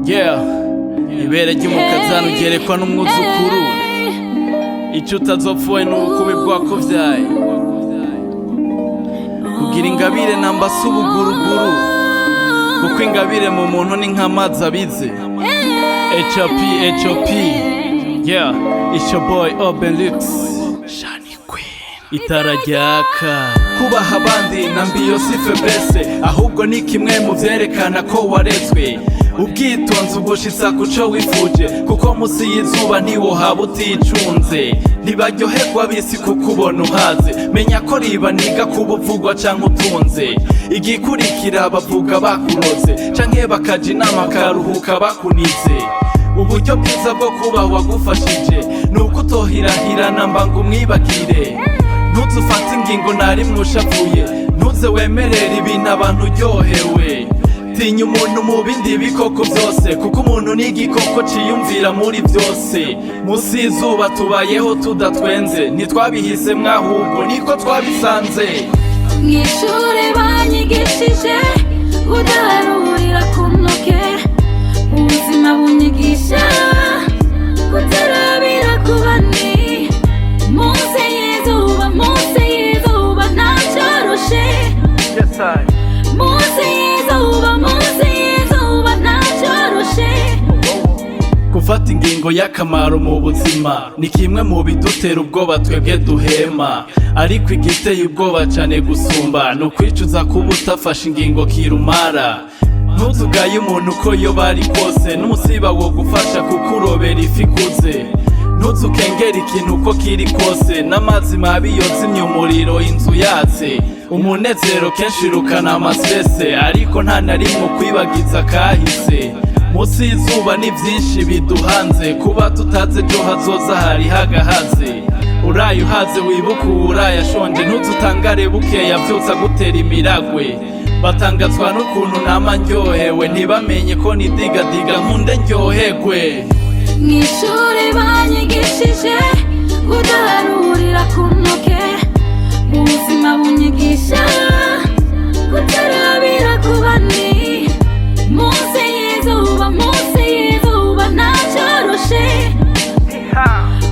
Yeah, ibere ry'umukazana ugerekwa n'umwuzukuru. Icyo utazopfuwe nuko ubibwako vyaye. Kugira ingabire namba subuguruguru. Kuko ingabire mu muntu ni nk'amazi abize. HOP. Yeah, it's your boy Obenlux. Shani Queen. Itara ryaka. Kubaha abandi nambiyo si faiblesse, ahubwo ni kimwe mu vyerekana ko warezwe. Ubwitonzi ubushitsa kuco wifuje, kuko musi y'izuba ntiwohaba uticunze. Ntibaryoherwa bisi kukubona uhaze, menya ko riba niga kubuvugwa canke utunze. Igikurikira bavuga bakuroze, canke bakaja inama karuhuka bakunize. Uburyo bwiza bwo kuba wagufashije nuko utohirahirana mba ngo umwibagire. Ntuze ufate ingingo nari mwushavuye, ntuze wemerera ibintu abantu uryohewe. Tinya umuntu mu bindi bikoko byose, kuko umuntu ni igikoko ciyumvira muri byose. Musi y'izuba tubayeho tudatwenze, ntitwabihisemwo ahubwo niko twabisanze. Mw'ishure banyigishije kudaharurira ku ntoke, ubuzima bunyigisha kutarabira ku bandi. Munsi y'izuba ntacoroshe, munsi y'izuba ntacoroshe. Gufata ingingo y'akamaro mu buzima ni kimwe mu bidutera ubwoba twebwe duhema, ariko igiteye ubwoba cane gusumba ni ukwicuza kuba utafashe ingingo kirumara. Ntuzugaye umuntu uko yoba ari kose, n'umusiba wo gufasha kuko urobera ifi ikuze. Ntuzukengera ikintu uko kiri kose, n'amazi mabi yozimya umuriro inzu yatse. Umunezero kenshi urukana amasese, ariko nta na rimwe ukwibagiza kahise. Musi y'izuba ni vyinshi biduhanze, kuba tutazi ejo hazoza hari hagahaze. Uraye uhaze wibuka uraye ashonje, ntuzutangare bukeya vyutsa gutera imiragwe. Batangazwa n'ukuntu nama ndyohewe, ntibamenye ko nidigadiga nkunde ndyoherwe. Mw'ishure banyigishije kudaharurira ku ntoke, ubuzima bunyigisha kutarabira ku bandi. Munsi y'izuba ntacoroshe,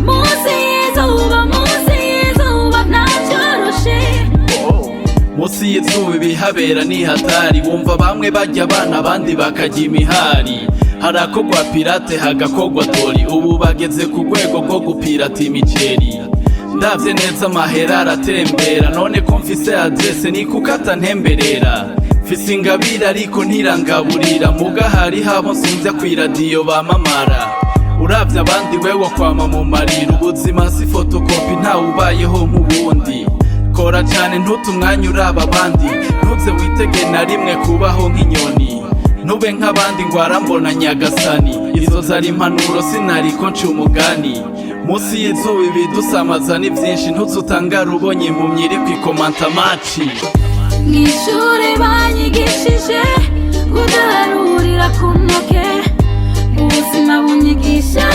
munsi y'izuba ntacoroshe. Musi y'izuba ibihabera ni hatari, wumva bamwe barya abana abandi bakarya imihari. Harakogwa pirate hagakogwa tori, ubu bageze ku rwego rwo gupirata imiceri. Ndavye neza amahera aratembera, none ko mfise adresse ni kuko atantemberera. Mfise ingabire ariko ntirangaburira, muga hari habo nsumvya kw'iradiyo bamamara. Uravye abandi wewe kwama mu marira, ubuzima si fotokopi ntawe ubayeho nk'ubundi. Kora cane ntute umwanya uraba abandi, ntuze witege na rimwe kubaho nk'inyoni. Nube nk'abandi ngo arambona nyagasani, izo zari impanuro sinariko nca umugani. Musi y'izuba ibidusamaza ni vyinshi, ntuzutangara ubonye impumyi iri kwikomanta maci. Mw'ishure banyigishije kudaharurira ku ntoke, ubuzima bunyigisha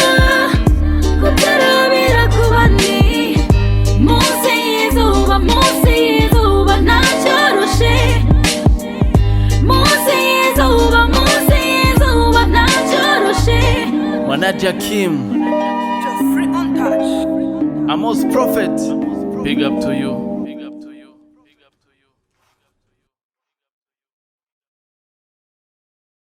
kutarabira ku bandi. Munsi y'izuba ntacoroshe, munsi y'izuba ntacoroshe. Manager Kim, Amos Prophet, big up to you.